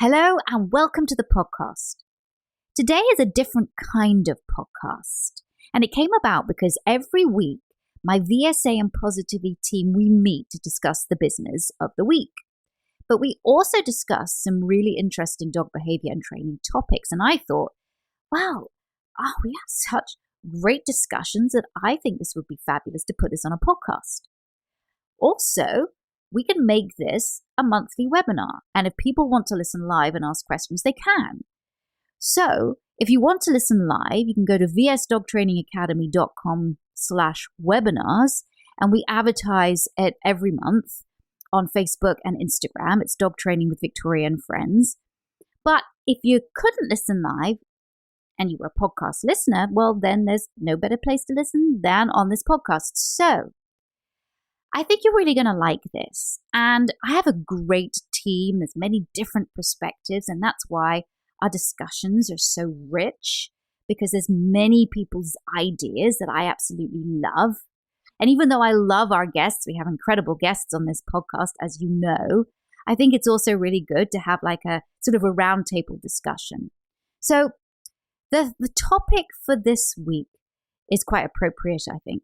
Hello and welcome to the podcast. Today is a different kind of podcast, and it came about because every week my VSA and Positivity team, we meet to discuss the business of the week. But we also discuss some really interesting dog behavior and training topics, and I thought, wow, we have such great discussions that I think this would be fabulous to put this on a podcast. Also, we can make this a monthly webinar. And if people want to listen live and ask questions, they can. So if you want to listen live, you can go to vsdogtrainingacademy.com/webinars. And we advertise it every month on Facebook and Instagram. It's Dog Training with Victoria and Friends. But if you couldn't listen live and you were a podcast listener, well, then there's no better place to listen than on this podcast. So I think you're really going to like this. And I have a great team. There's many different perspectives. And that's why our discussions are so rich, because there's many people's ideas that I absolutely love. And even though I love our guests, we have incredible guests on this podcast, as you know, I think it's also really good to have like a sort of a roundtable discussion. So the topic for this week is quite appropriate, I think.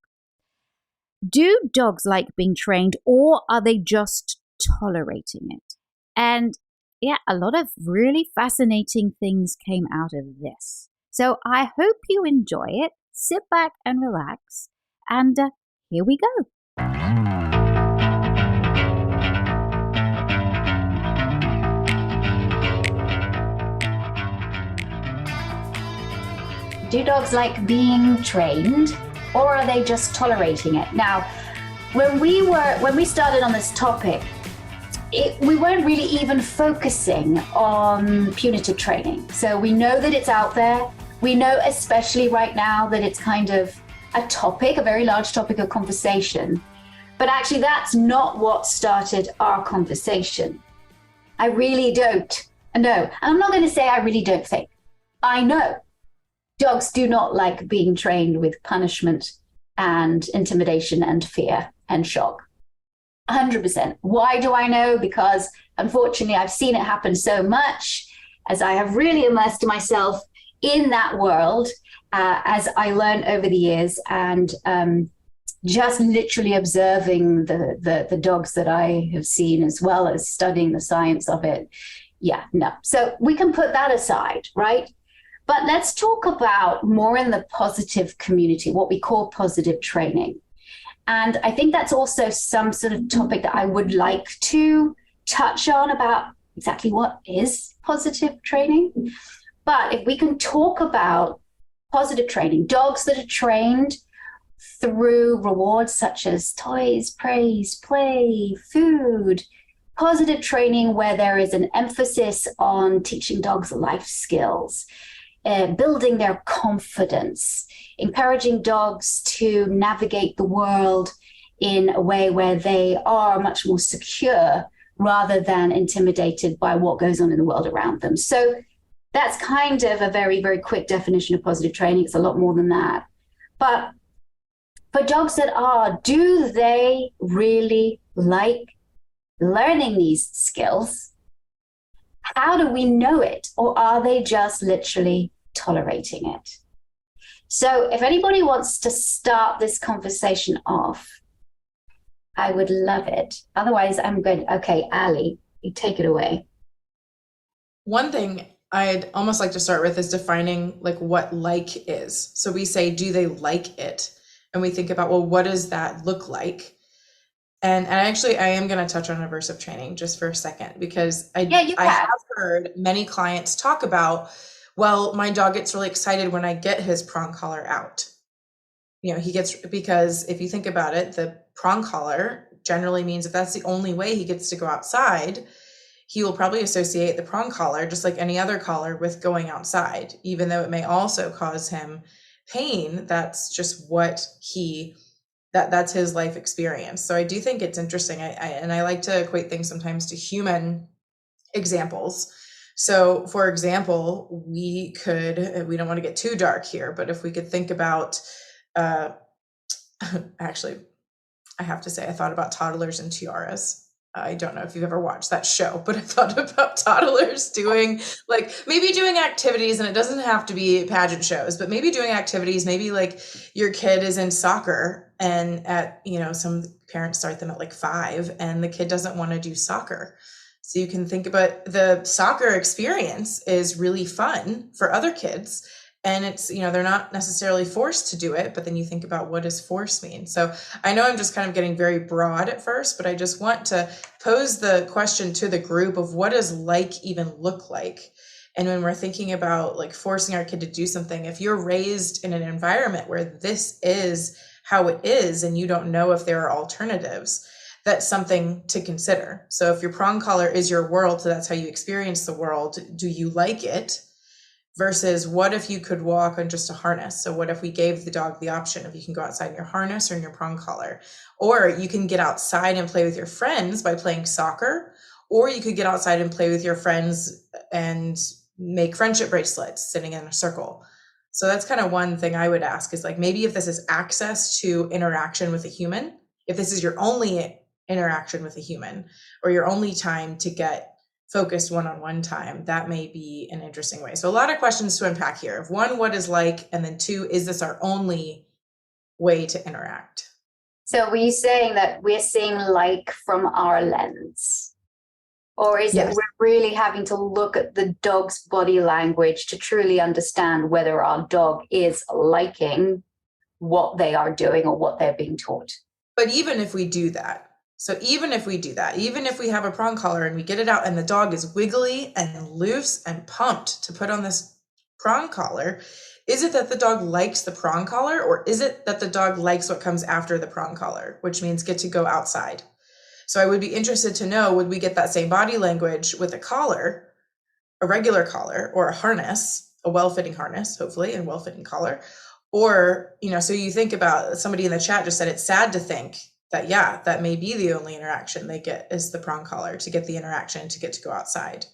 Do dogs like being trained, or are they just tolerating it? And yeah, a lot of really fascinating things came out of this. So I hope you enjoy it. Sit back and relax. And here we go. Do dogs like being trained, or are they just tolerating it? Now, when we started on this topic, we weren't really even focusing on punitive training. So we know that it's out there. We know, especially right now, that it's kind of a topic, a very large topic of conversation. But actually, that's not what started our conversation. I really don't know. And I'm not going to say I really don't think. I know. Dogs do not like being trained with punishment and intimidation and fear and shock. 100%. Why do I know? Because unfortunately, I've seen it happen so much as I have really immersed myself in that world as I learned over the years, and just literally observing the dogs that I have seen, as well as studying the science of it. Yeah, no. So we can put that aside, right? But let's talk about more in the positive community, what we call positive training. And I think that's also some sort of topic that I would like to touch on, about exactly what is positive training. But if we can talk about positive training, dogs that are trained through rewards such as toys, praise, play, food, positive training where there is an emphasis on teaching dogs life skills, building their confidence, encouraging dogs to navigate the world in a way where they are much more secure rather than intimidated by what goes on in the world around them. So that's kind of a very, very quick definition of positive training. It's a lot more than that. But for dogs that are, do they really like learning these skills? How do we know it? Or are they just literally tolerating it? So if anybody wants to start this conversation off, I would love it. Otherwise, I'm good. Okay, Ali, you take it away. One thing I'd almost like to start with is defining like what like is. So we say, do they like it? And we think about, well, what does that look like? And actually, I am going to touch on aversive training just for a second, because I have heard many clients talk about, well, my dog gets really excited when I get his prong collar out. You know, because if you think about it, the prong collar generally means if that's the only way he gets to go outside, he will probably associate the prong collar, just like any other collar, with going outside, even though it may also cause him pain. That's just what that's his life experience. So I do think it's interesting. I like to equate things sometimes to human examples. So for example, we don't want to get too dark here, but if we could think about, actually, I have to say, I thought about toddlers and tiaras. I don't know if you've ever watched that show, but I thought about toddlers doing like maybe doing activities, and it doesn't have to be pageant shows, but maybe doing activities, maybe like your kid is in soccer and at, some parents start them at like 5 and the kid doesn't want to do soccer. So you can think about the soccer experience is really fun for other kids. And it's, they're not necessarily forced to do it, but then you think about what does force mean? So I know I'm just kind of getting very broad at first, but I just want to pose the question to the group of what does like even look like? And when we're thinking about like forcing our kid to do something, if you're raised in an environment where this is how it is and you don't know if there are alternatives, that's something to consider. So if your prong collar is your world, so that's how you experience the world, do you like it? Versus what if you could walk on just a harness? So what if we gave the dog the option of you can go outside in your harness or in your prong collar, or you can get outside and play with your friends by playing soccer, or you could get outside and play with your friends and make friendship bracelets sitting in a circle. So that's kind of one thing I would ask is like, maybe if this is access to interaction with a human, if this is your only interaction with a human or your only time to get focused one-on-one time, that may be an interesting way. So a lot of questions to unpack here. One, what is like? And then 2, is this our only way to interact? So were you saying that we're seeing like from our lens? Or is it we're really having to look at the dog's body language to truly understand whether our dog is liking what they are doing or what they're being taught? But even if we do that, even if we have a prong collar and we get it out and the dog is wiggly and loose and pumped to put on this prong collar, is it that the dog likes the prong collar, or is it that the dog likes what comes after the prong collar, which means get to go outside? So I would be interested to know, would we get that same body language with a collar, a regular collar, or a harness, a well-fitting harness, hopefully, and well-fitting collar? Or, so you think about, somebody in the chat just said it's sad to think that, that may be the only interaction they get is the prong collar, to get the interaction, to get to go outside.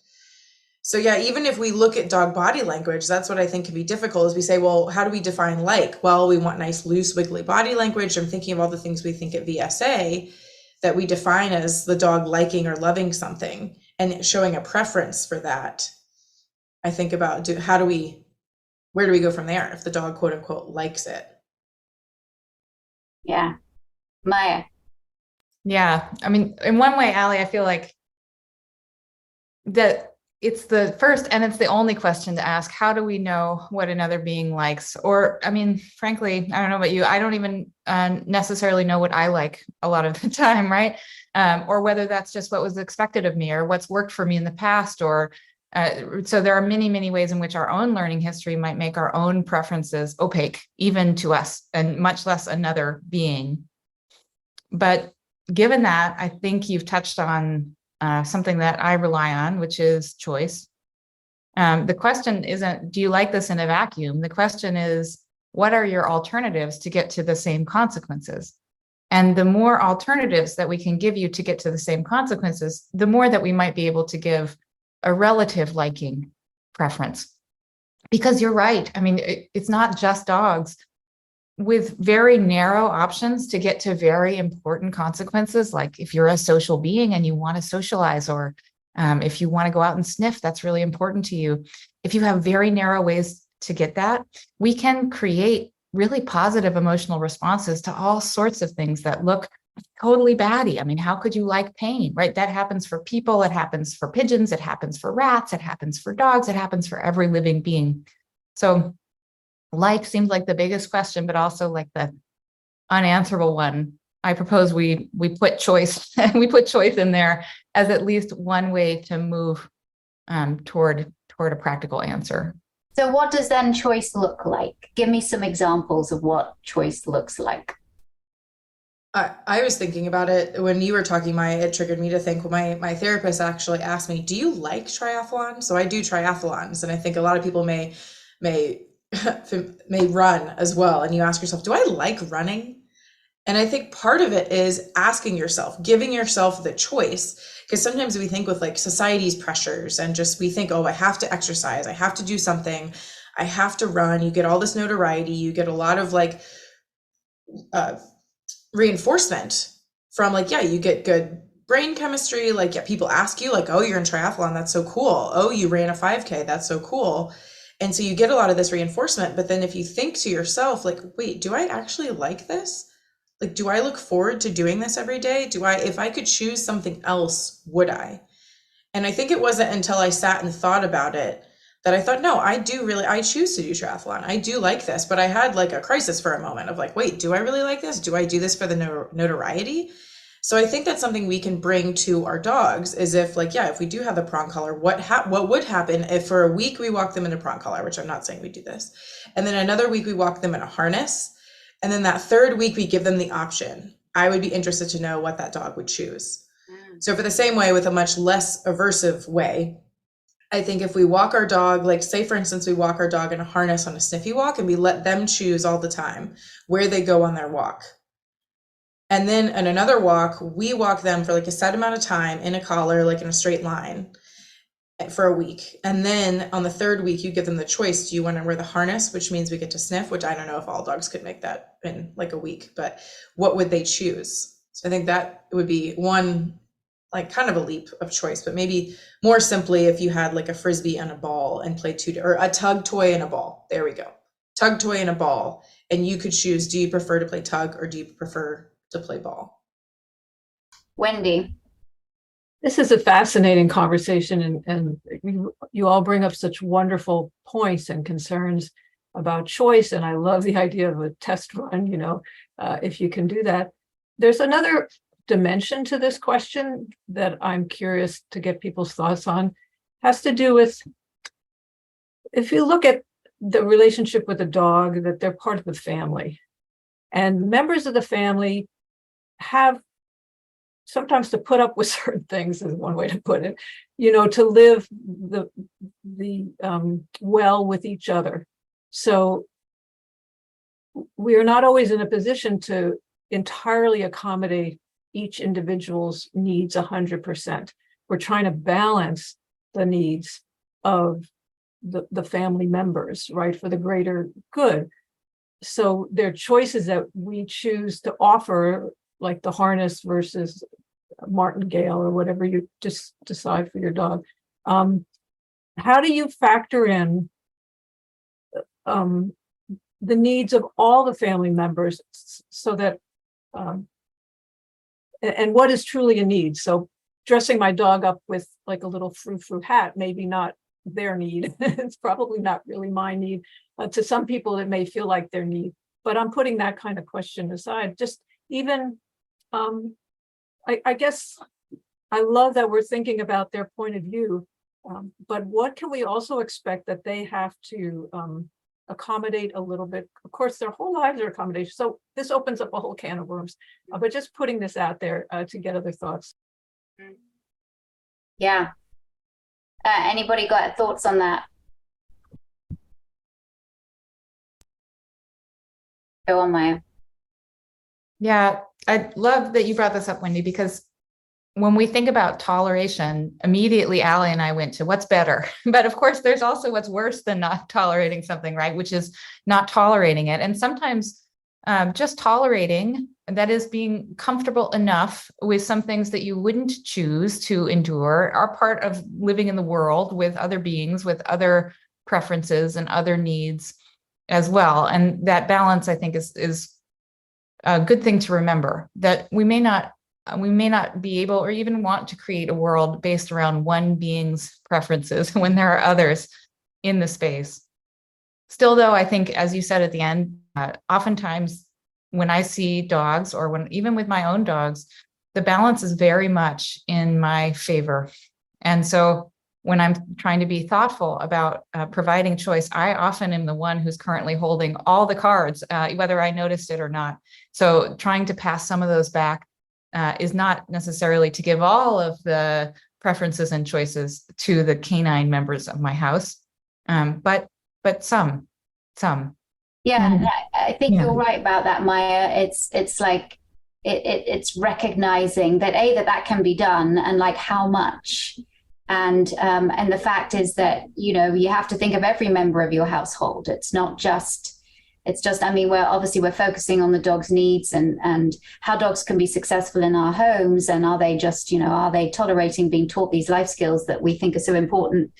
So even if we look at dog body language, that's what I think can be difficult, is we say, well, how do we define like? Well, we want nice, loose, wiggly body language. I'm thinking of all the things we think at VSA that we define as the dog liking or loving something and showing a preference for that. I think about, where do we go from there if the dog, quote unquote, likes it? Yeah. Maya. Yeah. I mean, in one way, Allie, I feel like that it's the first and it's the only question to ask. How do we know what another being likes? Or, I mean, frankly, I don't know about you. I don't even necessarily know what I like a lot of the time, right? Or whether that's just what was expected of me or what's worked for me in the past. Or so there are many, many ways in which our own learning history might make our own preferences opaque, even to us, and much less another being. But given that, I think you've touched on something that I rely on, which is choice. The question isn't, do you like this in a vacuum? The question is, what are your alternatives to get to the same consequences? And the more alternatives that we can give you to get to the same consequences, the more that we might be able to give a relative liking preference. Because you're right. I mean, it's not just dogs. With very narrow options to get to very important consequences, like if you're a social being and you want to socialize, or if you want to go out and sniff, that's really important to you. If you have very narrow ways to get that, we can create really positive emotional responses to all sorts of things that look totally batty. I mean, how could you like pain, right? That happens for people. It happens for pigeons. It happens for rats. It happens for dogs. It happens for every living being. So like seems like the biggest question, but also like the unanswerable one. I propose we put choice in there as at least one way to move toward a practical answer. So what does then choice look like? Give me some examples of what choice looks like. I was thinking about it when you were talking, Maya. It triggered me to think, well, my therapist actually asked me, do you like triathlon? So I do triathlons, and I think a lot of people may run as well. And you ask yourself, do I like running? And I think part of it is asking yourself, giving yourself the choice, because sometimes we think with like society's pressures and just we think, oh, I have to exercise, I have to do something, I have to run. You get all this notoriety, you get a lot of like reinforcement from like, you get good brain chemistry. Like, yeah, people ask you like, oh, you're in triathlon. That's so cool. Oh, you ran a 5K. That's so cool. And so you get a lot of this reinforcement. But then if you think to yourself, like, wait, do I actually like this? Like, do I look forward to doing this every day? If I could choose something else, would I? And I think it wasn't until I sat and thought about it that I thought, no, I choose to do triathlon. I do like this, but I had like a crisis for a moment of like, wait, do I really like this? Do I do this for the notoriety? So I think that's something we can bring to our dogs is if like, yeah, if we do have a prong collar, what would happen if for a week we walk them in a prong collar, which I'm not saying we do this. And then another week we walk them in a harness. And then that third week we give them the option. I would be interested to know what that dog would choose. So for the same way, with a much less aversive way, I think if we walk our dog, like say, for instance, we walk our dog in a harness on a sniffy walk and we let them choose all the time where they go on their walk. And then in another walk, we walk them for like a set amount of time in a collar, like in a straight line for a week. And then on the third week, you give them the choice. Do you want to wear the harness, which means we get to sniff, which I don't know if all dogs could make that in like a week, but what would they choose? So I think that would be one, like kind of a leap of choice, but maybe more simply if you had like a Frisbee and a ball and play or a tug toy and a ball. There we go. Tug toy and a ball. And you could choose, do you prefer to play tug or do you prefer to play ball? Wendy. This is a fascinating conversation, and you all bring up such wonderful points and concerns about choice. And I love the idea of a test run, if you can do that. There's another dimension to this question that I'm curious to get people's thoughts on. Has to do with, if you look at the relationship with a dog, that they're part of the family. And members of the family have sometimes to put up with certain things, is one way to put it, to live the well with each other. So we are not always in a position to entirely accommodate each individual's needs 100%. We're trying to balance the needs of the family members, right, for the greater good. So there are choices that we choose to offer, like the harness versus martingale or whatever you just decide for your dog. How do you factor in the needs of all the family members so that, and what is truly a need? So dressing my dog up with like a little frou-frou hat, maybe not their need. It's probably not really my need. To some people, it may feel like their need, but I'm putting that kind of question aside. Just even, I guess I love that we're thinking about their point of view, but what can we also expect that they have to accommodate a little bit? Of course, their whole lives are accommodation. So this opens up a whole can of worms, but just putting this out there to get other thoughts. Yeah. Anybody got thoughts on that? Go on, Maya. Yeah, I love that you brought this up, Wendy, because when we think about toleration, immediately Allie and I went to what's better. But of course, there's also what's worse than not tolerating something, right? Which is not tolerating it. And sometimes just tolerating, that is being comfortable enough with some things that you wouldn't choose to endure, are part of living in the world with other beings, with other preferences and other needs as well. And that balance, I think, is a good thing to remember, that we may not be able or even want to create a world based around one being's preferences when there are others in the space. Still, though, I think, as you said at the end, oftentimes when I see dogs, or even with my own dogs, the balance is very much in my favor. And so when I'm trying to be thoughtful about providing choice, I often am the one who's currently holding all the cards, whether I noticed it or not. So trying to pass some of those back is not necessarily to give all of the preferences and choices to the canine members of my house, but some. Yeah, I think you're right about that, Maya. It's like it's recognizing that that can be done, and like how much. And the fact is that you have to think of every member of your household. It's not just It's just, I mean, we're focusing on the dog's needs and how dogs can be successful in our homes. And are they just, are they tolerating being taught these life skills that we think are so important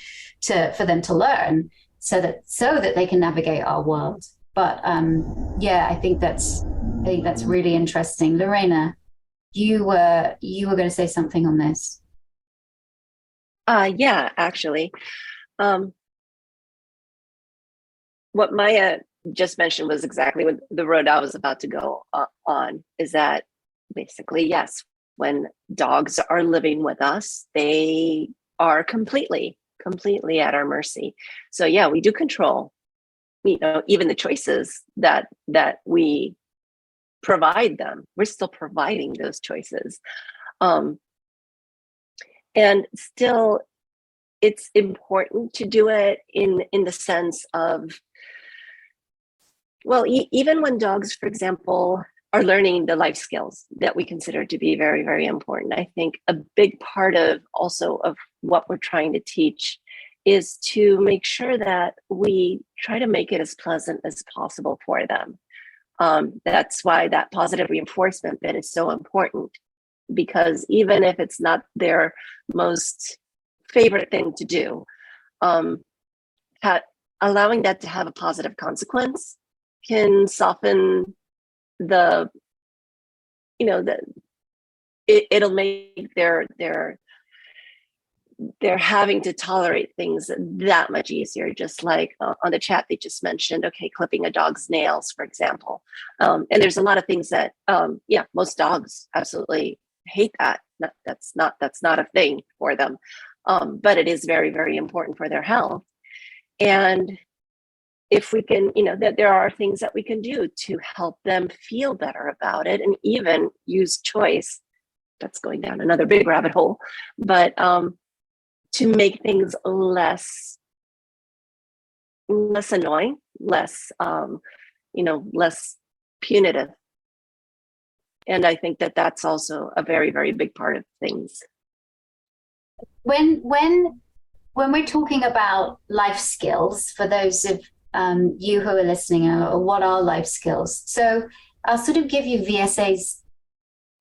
for them to learn so that they can navigate our world. But yeah, I think that's really interesting. Lorena, you were going to say something on this. Yeah, actually. What Maya just mentioned was exactly what the road I was about to go on, is that basically, yes, when dogs are living with us, they are completely at our mercy. So yeah, we do control, even the choices that we provide them. We're still providing those choices. And still, it's important to do it in the sense of, well, even when dogs, for example, are learning the life skills that we consider to be very, very important. I think a big part of what we're trying to teach is to make sure that we try to make it as pleasant as possible for them. That's why that positive reinforcement bit is so important, because even if it's not their most favorite thing to do, allowing that to have a positive consequence can soften it'll make their having to tolerate things that much easier. Just like on the chat, they just mentioned, okay, clipping a dog's nails, for example. And there's a lot of things that, most dogs absolutely hate that. That's not a thing for them. But it is very, very important for their health. And if we can, that there are things that we can do to help them feel better about it, and even use choice. That's going down another big rabbit hole, but to make things less annoying, less punitive. And I think that that's also a very, very big part of things. When we're talking about life skills, for those of you who are listening, what are life skills? So I'll sort of give you the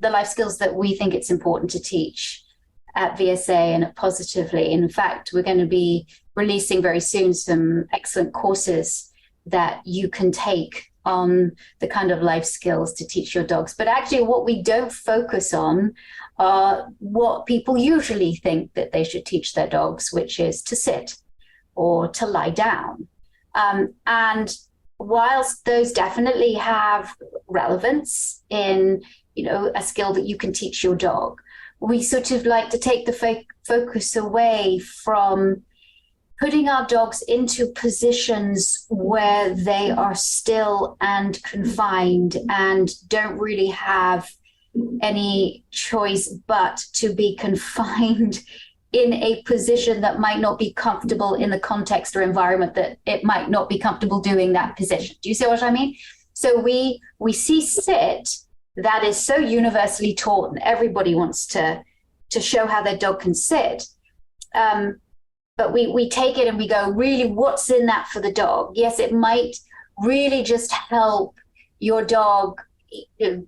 life skills that we think it's important to teach at VSA and Positively. In fact, we're going to be releasing very soon some excellent courses that you can take on the kind of life skills to teach your dogs. But actually what we don't focus on are what people usually think that they should teach their dogs, which is to sit or to lie down. And whilst those definitely have relevance in, a skill that you can teach your dog, we sort of like to take the focus away from putting our dogs into positions where they are still and confined and don't really have any choice but to be confined in a position that might not be comfortable in the context or environment that it might not be comfortable doing that position. Do you see what I mean? So we see sit, that is so universally taught, and everybody wants to show how their dog can sit. But we take it and we go, really, what's in that for the dog? Yes, it might really just help your dog, you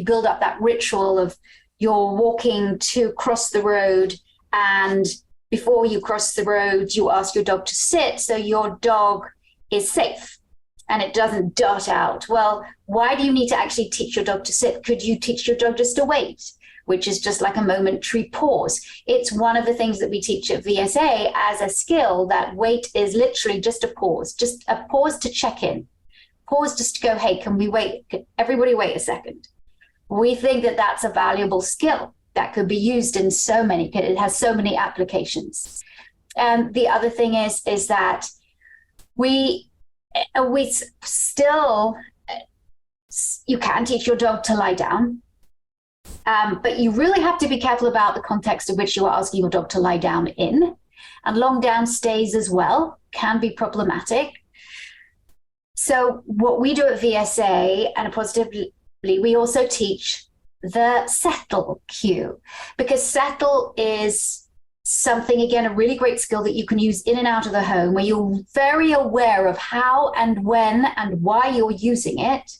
build up that ritual of you're walking to cross the road, and before you cross the road, you ask your dog to sit so your dog is safe and it doesn't dart out. Well, why do you need to actually teach your dog to sit? Could you teach your dog just to wait, which is just like a momentary pause? It's one of the things that we teach at VSA as a skill, that wait is literally just a pause to check in, pause just to go, hey, can we wait? Can everybody wait a second? We think that that's a valuable skill that could be used in it has so many applications. The other thing is that we still, you can teach your dog to lie down, but you really have to be careful about the context in which you are asking your dog to lie down in. And long down stays as well can be problematic. So what we do at VSA and Positively, we also teach the settle cue, because settle is something, again, a really great skill that you can use in and out of the home, where you're very aware of how and when and why you're using it.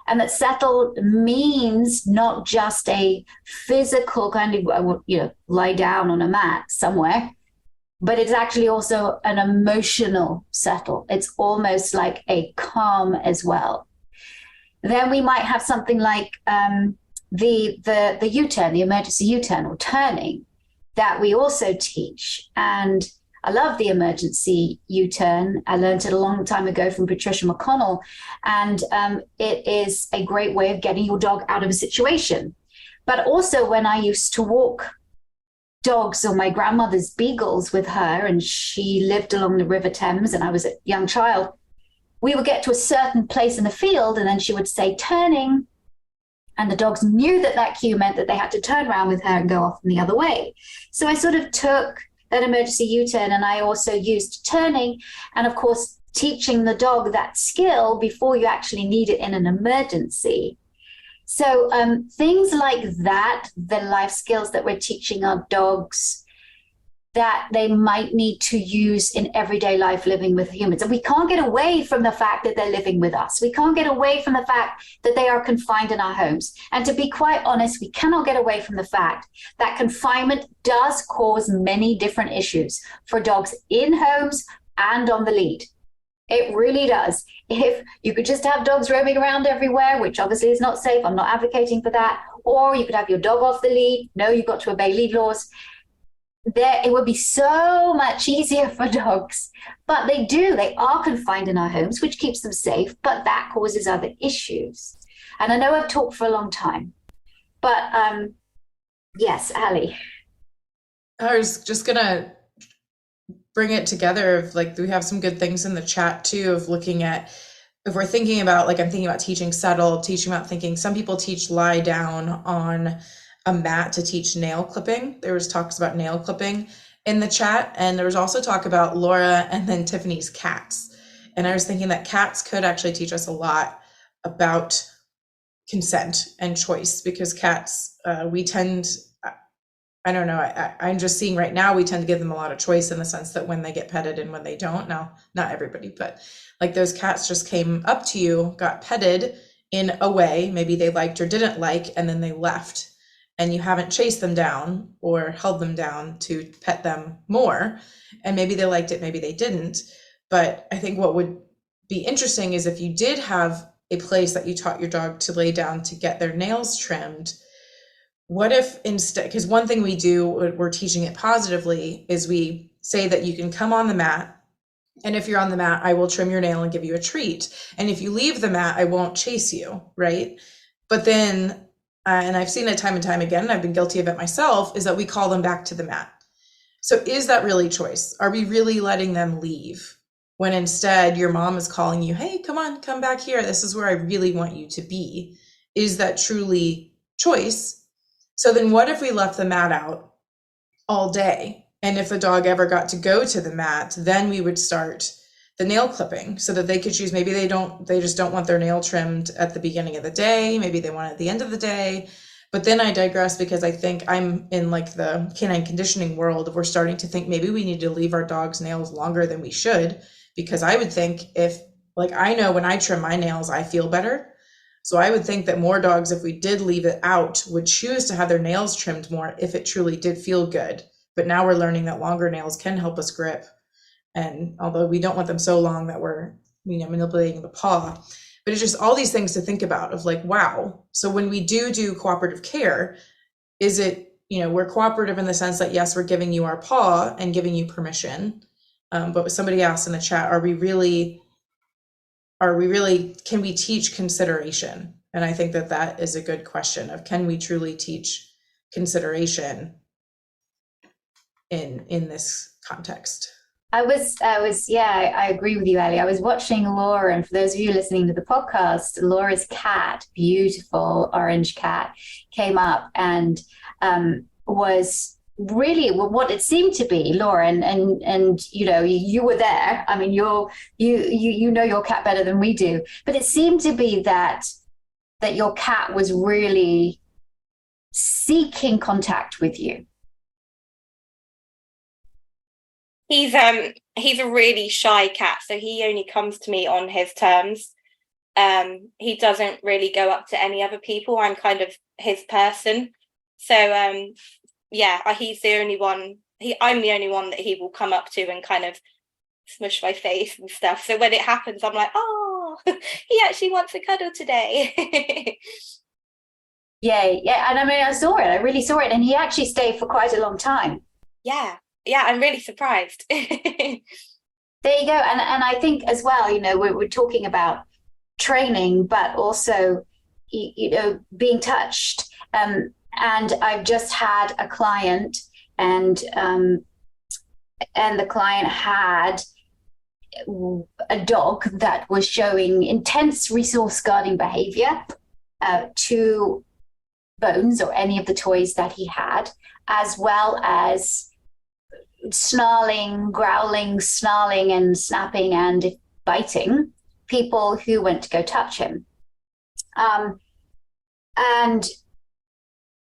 And that settle means not just a physical kind of, lie down on a mat somewhere, but it's actually also an emotional settle. It's almost like a calm as well. Then we might have something like the U-turn, the emergency U-turn or turning, that we also teach. And I love the emergency U-turn. I learned it a long time ago from Patricia McConnell. And it is a great way of getting your dog out of a situation. But also when I used to walk dogs or my grandmother's beagles with her, and she lived along the River Thames and I was a young child, we would get to a certain place in the field and then she would say turning. And the dogs knew that that cue meant that they had to turn around with her and go off in the other way. So I sort of took that emergency U-turn and I also used turning and, of course, teaching the dog that skill before you actually need it in an emergency. So things like that, the life skills that we're teaching our dogs that they might need to use in everyday life living with humans. And we can't get away from the fact that they're living with us. We can't get away from the fact that they are confined in our homes. And to be quite honest, we cannot get away from the fact that confinement does cause many different issues for dogs in homes and on the lead. It really does. If you could just have dogs roaming around everywhere, which obviously is not safe, I'm not advocating for that, or you could have your dog off the lead. No, you've got to obey lead laws. It would be so much easier for dogs, but they are confined in our homes, which keeps them safe, but that causes other issues. And I know I've talked for a long time, but yes, Ali. I was just gonna bring it together of like, we have some good things in the chat too, of looking at, if we're thinking about, like, I'm thinking about teaching settle, teaching about thinking, some people teach lie down on a mat to teach nail clipping. There was talks about nail clipping in the chat. And there was also talk about Laura and then Tiffany's cats. And I was thinking that cats could actually teach us a lot about consent and choice, because cats, we tend, I don't know, I'm just seeing right now, we tend to give them a lot of choice in the sense that when they get petted and when they don't. Now, not everybody, but like those cats just came up to you, got petted in a way maybe they liked or didn't like, and then they left. And you haven't chased them down or held them down to pet them more. And maybe they liked it, maybe they didn't. But I think what would be interesting is if you did have a place that you taught your dog to lay down to get their nails trimmed, what if instead, because one thing we do, we're teaching it positively, is we say that you can come on the mat, and if you're on the mat, I will trim your nail and give you a treat. And if you leave the mat, I won't chase you, right? But then, and I've seen it time and time again, and I've been guilty of it myself, is that we call them back to the mat. So is that really choice? Are we really letting them leave when instead your mom is calling you, hey, come on, come back here. This is where I really want you to be. Is that truly choice? So then what if we left the mat out all day? And if the dog ever got to go to the mat, then we would start the nail clipping so that they could choose. Maybe they just don't want their nail trimmed at the beginning of the day. Maybe they want it at the end of the day. But then I digress, because I think I'm in like the canine conditioning world. We're starting to think maybe we need to leave our dogs' nails longer than we should, because I would think if, like, I know when I trim my nails, I feel better. So I would think that more dogs, if we did leave it out, would choose to have their nails trimmed more if it truly did feel good. But now we're learning that longer nails can help us grip. And although we don't want them so long that we're, manipulating the paw, but it's just all these things to think about of like, wow. So when we do cooperative care, is it, we're cooperative in the sense that, yes, we're giving you our paw and giving you permission. But somebody asked in the chat, are we really, can we teach consideration? And I think that is a good question of, can we truly teach consideration in this context? I agree with you, Ali. I was watching Laura, and for those of you listening to the podcast, Laura's cat, beautiful orange cat, came up and was really what it seemed to be, Laura, and you were there. I mean, you know your cat better than we do, but it seemed to be that your cat was really seeking contact with you. He's a really shy cat, so he only comes to me on his terms. He doesn't really go up to any other people. I'm kind of his person. So he's the only one. I'm the only one that he will come up to and kind of smush my face and stuff. So when it happens, I'm like, oh, he actually wants a cuddle today. Yeah. And I mean, I really saw it. And he actually stayed for quite a long time. Yeah, I'm really surprised. There you go. And I think as well, we're talking about training, but also, being touched. And I've just had a client, and the client had a dog that was showing intense resource guarding behavior to Bones or any of the toys that he had, as well as snarling, growling, snarling, and snapping and biting people who went to go touch him. And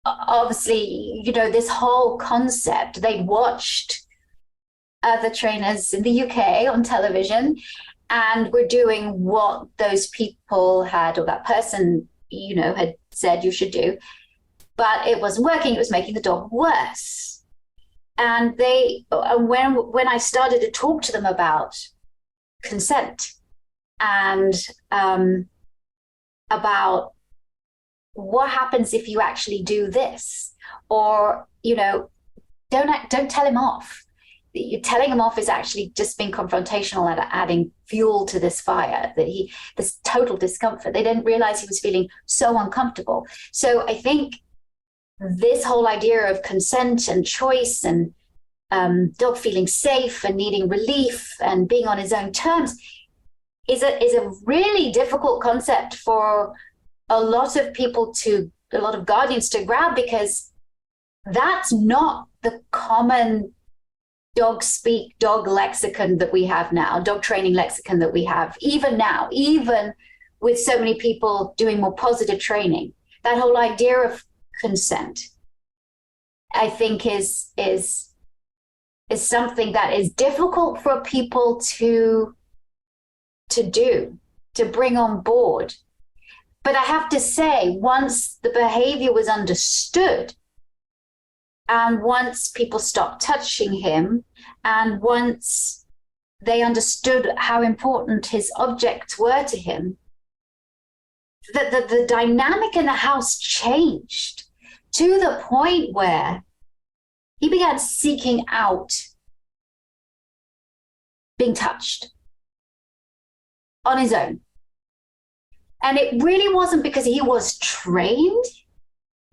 obviously, this whole concept, they'd watched other trainers in the UK on television and were doing what those people had, or that person, had said you should do. But it wasn't working. It was making the dog worse. And when I started to talk to them about consent and about what happens if you actually do this, or don't tell him off. Telling him off is actually just being confrontational and adding fuel to this fire, this total discomfort. They didn't realize he was feeling so uncomfortable. So I think this whole idea of consent and choice and dog feeling safe and needing relief and being on his own terms is a really difficult concept for a lot of guardians to grab, because that's not the common dog speak, dog lexicon that we have now, dog training lexicon that we have, even now, even with so many people doing more positive training. That whole idea of consent, I think, is something that is difficult for people to bring on board. But I have to say, once the behavior was understood, and once people stopped touching him, and once they understood how important his objects were to him, the dynamic in the house changed to the point where he began seeking out being touched on his own. And it really wasn't because he was trained.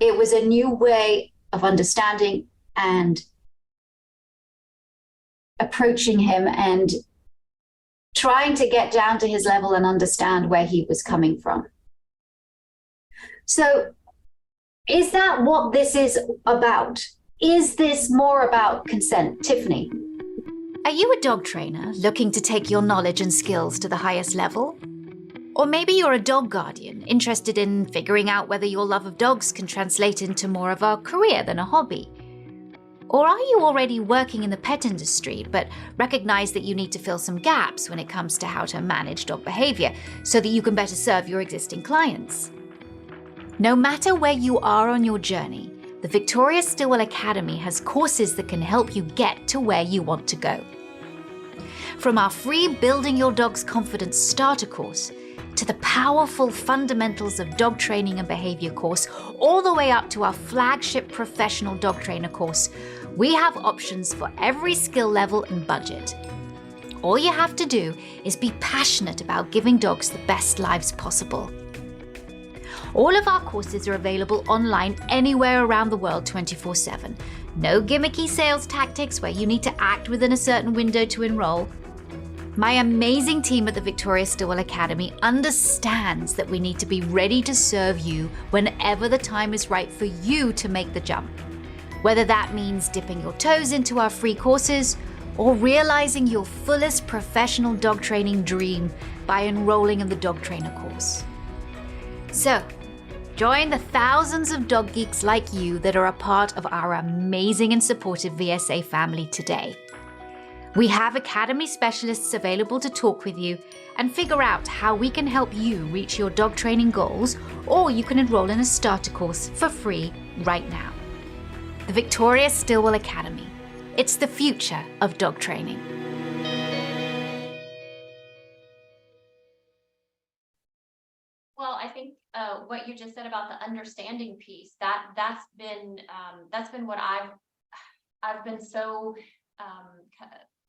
It was a new way of understanding and approaching him and trying to get down to his level and understand where he was coming from. So is that what this is about? Is this more about consent? Tiffany? Are you a dog trainer looking to take your knowledge and skills to the highest level? Or maybe you're a dog guardian interested in figuring out whether your love of dogs can translate into more of a career than a hobby. Or are you already working in the pet industry but recognize that you need to fill some gaps when it comes to how to manage dog behavior so that you can better serve your existing clients? No matter where you are on your journey, the Victoria Stilwell Academy has courses that can help you get to where you want to go. From our free Building Your Dog's Confidence starter course, to the powerful Fundamentals of Dog Training and Behavior course, all the way up to our flagship Professional Dog Trainer course, we have options for every skill level and budget. All you have to do is be passionate about giving dogs the best lives possible. All of our courses are available online anywhere around the world 24/7. No gimmicky sales tactics where you need to act within a certain window to enroll. My amazing team at the Victoria Stilwell Academy understands that we need to be ready to serve you whenever the time is right for you to make the jump. Whether that means dipping your toes into our free courses or realizing your fullest professional dog training dream by enrolling in the dog trainer course. So, join the thousands of dog geeks like you that are a part of our amazing and supportive VSA family today. We have Academy specialists available to talk with you and figure out how we can help you reach your dog training goals, or you can enroll in a starter course for free right now. The Victoria Stilwell Academy. It's the future of dog training. Well, I think what you just said about the understanding piece, that's been what I've been so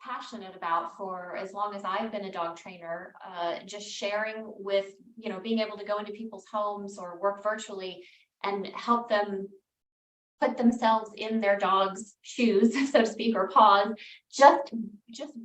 passionate about for as long as I've been a dog trainer, just sharing with, being able to go into people's homes or work virtually and help them put themselves in their dog's shoes, so to speak, or paws, just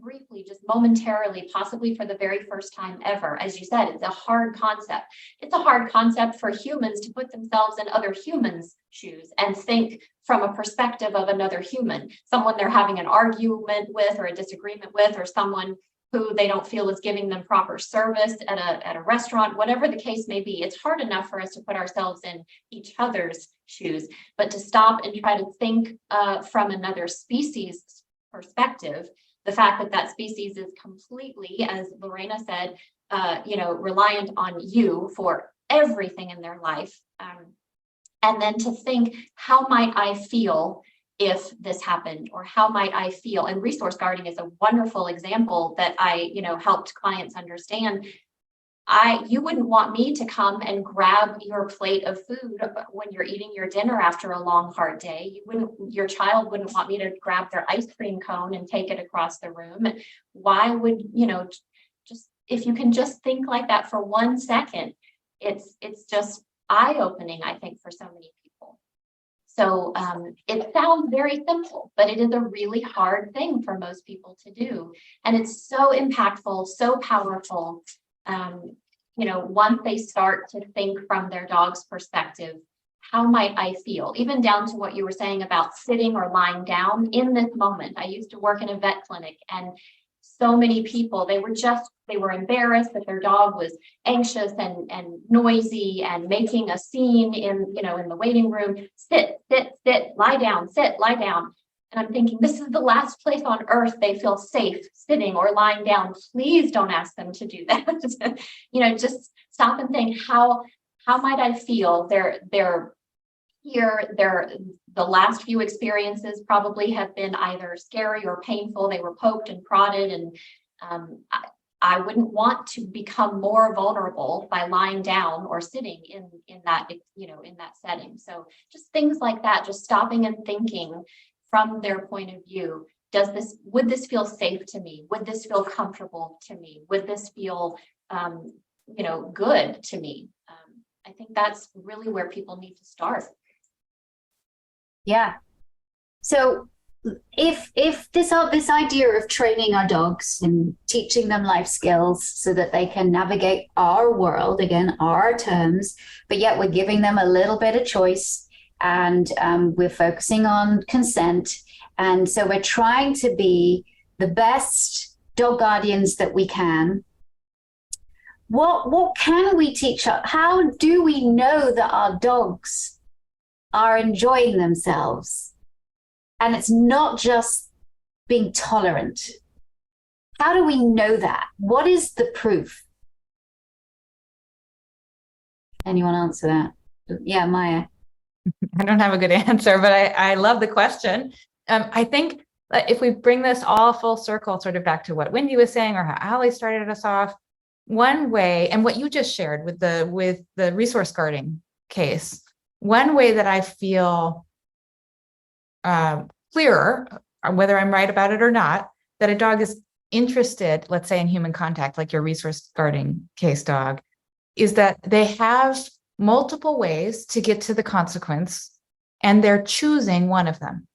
briefly, just momentarily, possibly for the very first time ever. As you said, it's a hard concept. It's a hard concept for humans to put themselves in other humans' shoes and think from a perspective of another human, someone they're having an argument with or a disagreement with, or someone who they don't feel is giving them proper service at a restaurant, whatever the case may be. It's hard enough for us to put ourselves in each other's shoes, but to stop and try to think from another species perspective, the fact that that species is completely, as Lorena said, reliant on you for everything in their life. And then to think, how might I feel if this happened, or how might I feel? And resource guarding is a wonderful example that I, helped clients understand. You wouldn't want me to come and grab your plate of food when you're eating your dinner after a long, hard day. Your child wouldn't want me to grab their ice cream cone and take it across the room. Why would, just, if you can just think like that for 1 second, it's just eye-opening, I think, for so many people. So it sounds very simple, but it is a really hard thing for most people to do. And it's so impactful, so powerful. Once they start to think from their dog's perspective, how might I feel? Even down to what you were saying about sitting or lying down in this moment. I used to work in a vet clinic, and so many people, they were embarrassed that their dog was anxious and noisy and making a scene in the waiting room. Sit, lie down, sit, lie down. And I'm thinking, this is the last place on earth they feel safe sitting or lying down. Please don't ask them to do that. Just stop and think, how might I feel? They're here. The last few experiences probably have been either scary or painful. They were poked and prodded, and I wouldn't want to become more vulnerable by lying down or sitting in that setting. So just things like that, just stopping and thinking from their point of view. Would this feel safe to me? Would this feel comfortable to me? Would this feel good to me? I think that's really where people need to start. Yeah. So if this idea of training our dogs and teaching them life skills so that they can navigate our world, again, our terms, but yet we're giving them a little bit of choice, and we're focusing on consent. And so we're trying to be the best dog guardians that we can. What can we teach? How do we know that our dogs are enjoying themselves? And it's not just being tolerant. How do we know that? What is the proof? Anyone answer that? Yeah, Maya. I don't have a good answer, but I love the question. I think that if we bring this all full circle, sort of back to what Wendy was saying or how Allie started us off, one way, and what you just shared with the resource guarding case, one way that I feel clearer, whether I'm right about it or not, that a dog is interested, let's say in human contact, like your resource guarding case dog, is that they have multiple ways to get to the consequence, and they're choosing one of them.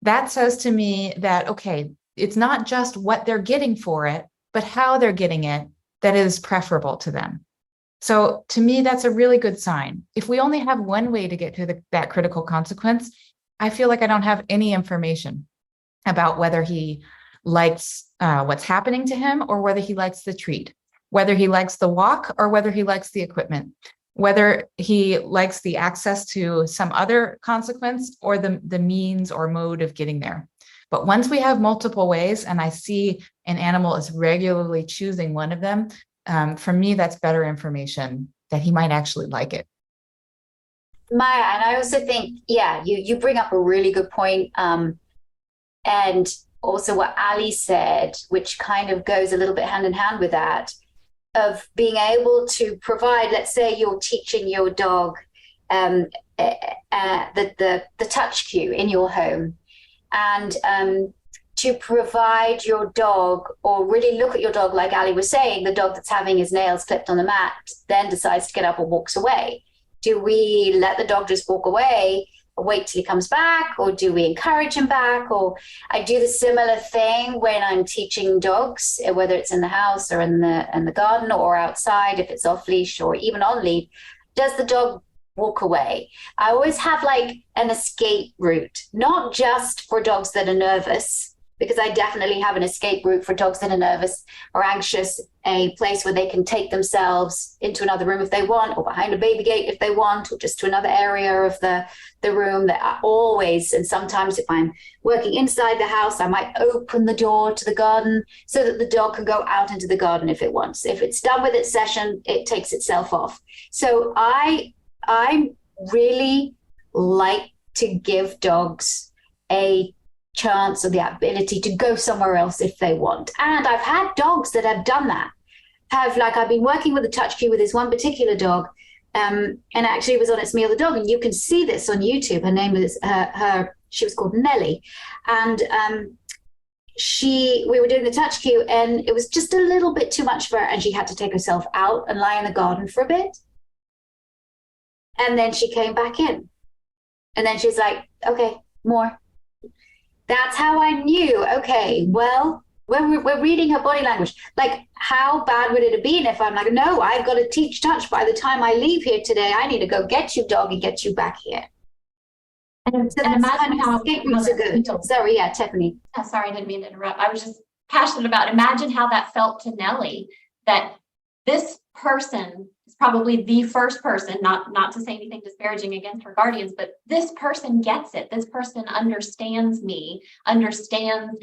That says to me that, okay, it's not just what they're getting for it, but how they're getting it that is preferable to them. So to me, that's a really good sign. If we only have one way to get to that critical consequence, I feel like I don't have any information about whether he likes what's happening to him or whether he likes the treat, whether he likes the walk or whether he likes the equipment, whether he likes the access to some other consequence or the means or mode of getting there. But once we have multiple ways and I see an animal is regularly choosing one of them, for me, that's better information that he might actually like it. Maya, and I also think, yeah, you bring up a really good point. And also what Ali said, which kind of goes a little bit hand in hand with that, of being able to provide, let's say you're teaching your dog the touch cue in your home, and to provide your dog, or really look at your dog, like Ali was saying, the dog that's having his nails clipped on the mat then decides to get up and walks away. Do we let the dog just walk away or wait till he comes back, or do we encourage him back? Or I do the similar thing when I'm teaching dogs, whether it's in the house or in the garden or outside, if it's off leash or even on lead. Does the dog walk away? I always have like an escape route, not just for dogs that are nervous, because I definitely have an escape route for dogs that are nervous or anxious, a place where they can take themselves into another room if they want, or behind a baby gate if they want, or just to another area of the room. That I always, and sometimes if I'm working inside the house, I might open the door to the garden so that the dog can go out into the garden if it wants. If it's done with its session, it takes itself off. So I really like to give dogs a chance or the ability to go somewhere else if they want. And I've had dogs that have done that. I've been working with a touch cue with this one particular dog, and actually it was on It's Me or the Dog, and you can see this on YouTube. Her name is she was called Nellie, and we were doing the touch cue, and it was just a little bit too much for her, and she had to take herself out and lie in the garden for a bit, and then she came back in, and then she's like, okay, more. That's how I knew, okay, well, we're reading her body language. Like, how bad would it have been if I'm like, no, I've got to teach touch by the time I leave here today. I need to go get you, dog, and get you back here. And So imagine kind of how escape routes are good. Sorry, yeah, Tiffany. Sorry, I didn't mean to interrupt. I was just passionate about, imagine how that felt to Nellie, that this person is probably the first person, not to say anything disparaging against her guardians, but this person gets it. This person understands me, understands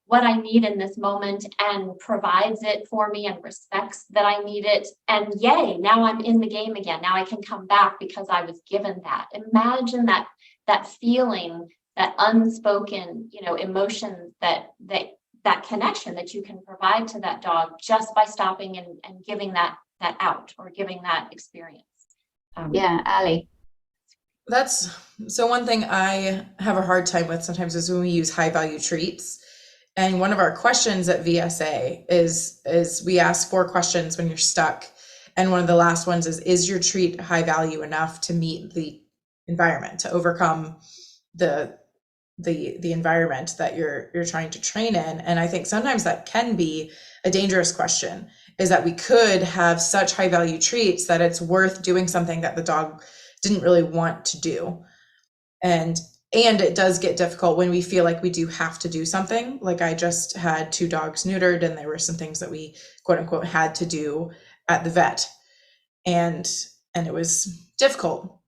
what I need in this moment, and provides it for me and respects that I need it. And yay, now I'm in the game again. Now I can come back because I was given that. Imagine that feeling, that unspoken, emotion, that connection that you can provide to that dog just by stopping and giving that out, or giving that experience. Yeah, Ali. That's so one thing I have a hard time with sometimes is when we use high value treats. And one of our questions at VSA is we ask 4 questions when you're stuck. And one of the last ones is your treat high value enough to meet the environment, to overcome the environment that you're trying to train in? And I think sometimes that can be a dangerous question, is that we could have such high value treats that it's worth doing something that the dog didn't really want to do. And it does get difficult when we feel like we do have to do something. Like I just had 2 dogs neutered, and there were some things that we quote unquote had to do at the vet. And it was difficult.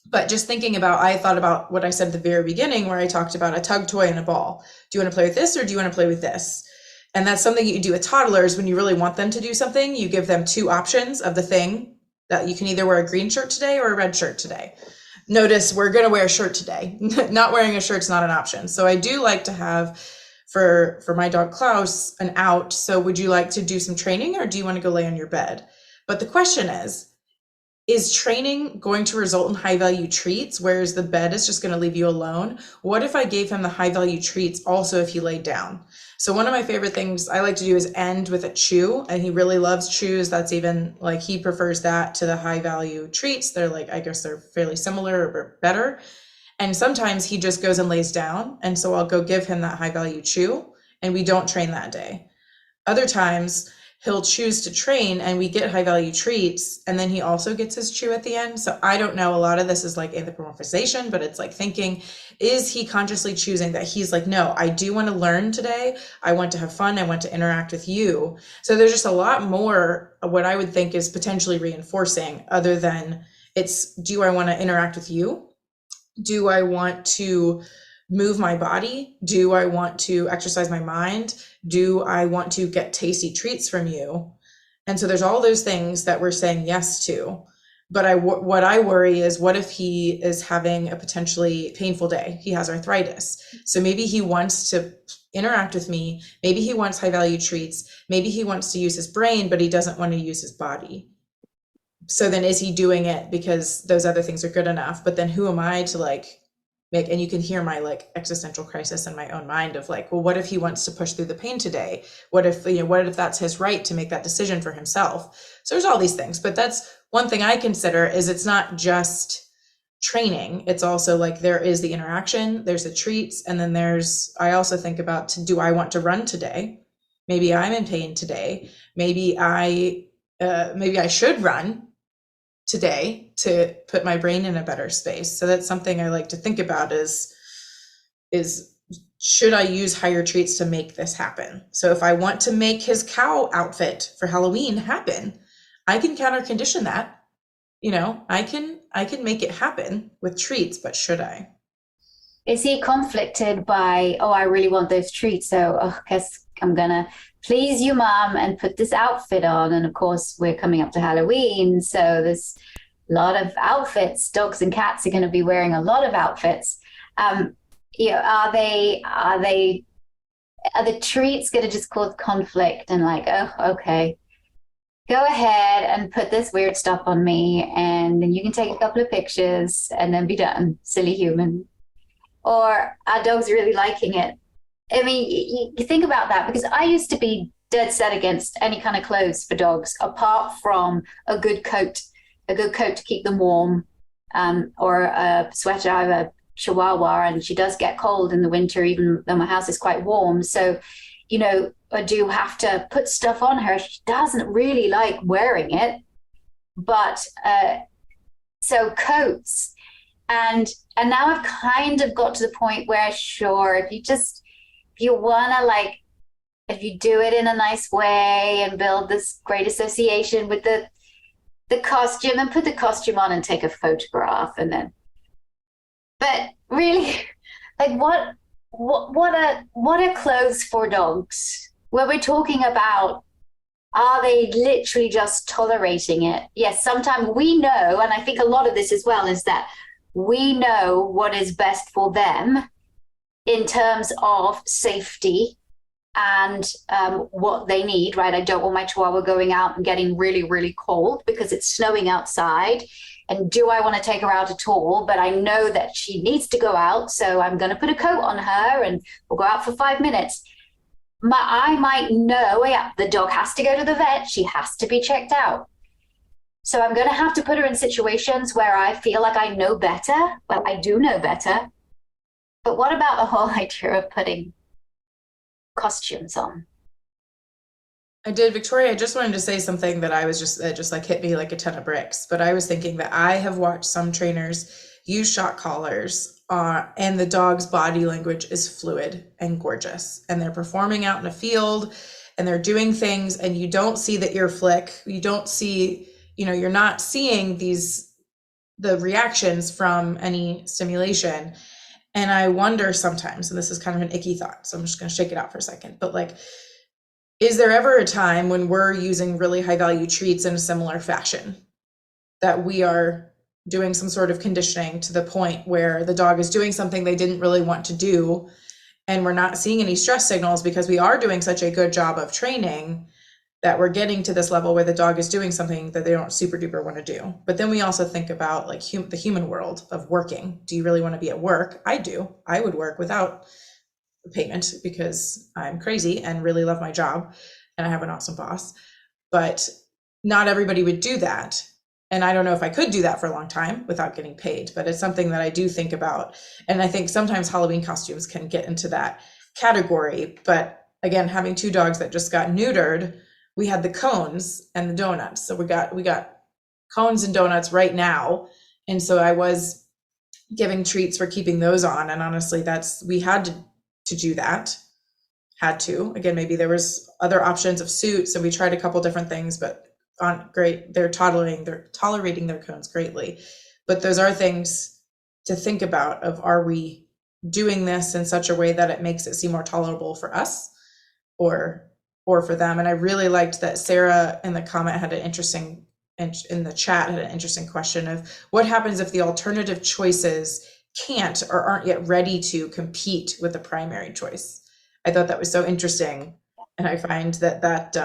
But just thinking about, I thought about what I said at the very beginning, where I talked about a tug toy and a ball. Do you want to play with this, or do you want to play with this? And that's something you do with toddlers. When you really want them to do something, you give them 2 options of the thing, that you can either wear a green shirt today or a red shirt today. Notice we're going to wear a shirt today. Not wearing a shirt's not an option. So I do like to have, for my dog Klaus, an out. So would you like to do some training, or do you want to go lay on your bed? But the question is training going to result in high value treats, whereas the bed is just going to leave you alone? What if I gave him the high value treats also if he laid down? So one of my favorite things I like to do is end with a chew, and he really loves chews. That's even like, he prefers that to the high value treats. They're like, I guess they're fairly similar or better. And sometimes he just goes and lays down. And so I'll go give him that high value chew, and we don't train that day. Other times he'll choose to train and we get high value treats, and then he also gets his chew at the end. So I don't know, a lot of this is like anthropomorphization, but it's like thinking, is he consciously choosing that he's like, no, I do want to learn today. I want to have fun. I want to interact with you. So there's just a lot more of what I would think is potentially reinforcing, other than it's, do I want to interact with you? Do I want to move my body? Do I want to exercise my mind? Do I want to get tasty treats from you? And so there's all those things that we're saying yes to. But what I worry is, what if he is having a potentially painful day? He has arthritis. So maybe he wants to interact with me. Maybe he wants high value treats. Maybe he wants to use his brain, but he doesn't want to use his body. So then is he doing it because those other things are good enough? But then who am I to like make, and you can hear my like existential crisis in my own mind of like, well, what if he wants to push through the pain today? What if, what if that's his right to make that decision for himself? So there's all these things, but that's one thing I consider is it's not just training. It's also like, there is the interaction, there's the treats. And then I also think about, do I want to run today? Maybe I'm in pain today. Maybe I should run today to put my brain in a better space. So that's something I like to think about is should I use higher treats to make this happen? So if I want to make his cow outfit for Halloween happen, I can counter condition that. I can make it happen with treats, but should I? Is he conflicted by, oh, I really want those treats, so I guess I'm gonna please you, Mom, and put this outfit on. And of course, we're coming up to Halloween, so there's a lot of outfits. Dogs and cats are going to be wearing a lot of outfits. Are the treats going to just cause conflict and like, oh, okay, go ahead and put this weird stuff on me, and then you can take a couple of pictures and then be done, silly human? Or are dogs really liking it? I mean, you think about that, because I used to be dead set against any kind of clothes for dogs, apart from a good coat to keep them warm, or a sweater. I have a Chihuahua, and she does get cold in the winter, even though my house is quite warm. So, I do have to put stuff on her. She doesn't really like wearing it, but so coats. And now I've kind of got to the point where, sure, if you want to, if you do it in a nice way and build this great association with the costume, and put the costume on and take a photograph, but really, what are clothes for dogs? When we're talking about, are they literally just tolerating it? Yes, sometimes we know, and I think a lot of this as well is that we know what is best for them in terms of safety and what they need, right? I don't want my Chihuahua going out and getting really, really cold because it's snowing outside. And do I want to take her out at all? But I know that she needs to go out, so I'm going to put a coat on her and we'll go out for 5 minutes. I might know, yeah, the dog has to go to the vet. She has to be checked out. So I'm going to have to put her in situations where I feel like I know better. Well, I do know better. But what about the whole idea of putting costumes on? I did, Victoria. I just wanted to say something that I was just like hit me like a ton of bricks. But I was thinking that I have watched some trainers use shock collars, and the dog's body language is fluid and gorgeous, and they're performing out in a field, and they're doing things, and you don't see the ear flick. You don't see, you're not seeing the reactions from any stimulation. And I wonder sometimes, and this is kind of an icky thought, so I'm just going to shake it out for a second, but is there ever a time when we're using really high value treats in a similar fashion, that we are doing some sort of conditioning to the point where the dog is doing something they didn't really want to do, and we're not seeing any stress signals because we are doing such a good job of training that we're getting to this level where the dog is doing something that they don't super duper want to do? But then we also think about the human world of working. Do you really want to be at work? I do. I would work without payment because I'm crazy and really love my job and I have an awesome boss. But not everybody would do that. And I don't know if I could do that for a long time without getting paid, but it's something that I do think about. And I think sometimes Halloween costumes can get into that category. But again, having 2 dogs that just got neutered, we had the cones and the donuts. So we got cones and donuts right now. And so I was giving treats for keeping those on. And honestly, we had to do that. Again, maybe there was other options of suits, and we tried a couple different things, but great. They're tolerating their cones greatly. But those are things to think about of, are we doing this in such a way that it makes it seem more tolerable for us or for them. And I really liked that Sarah in the comment had an interesting, in the chat had an interesting question of what happens if the alternative choices can't or aren't yet ready to compete with the primary choice. I thought that was so interesting. And I find that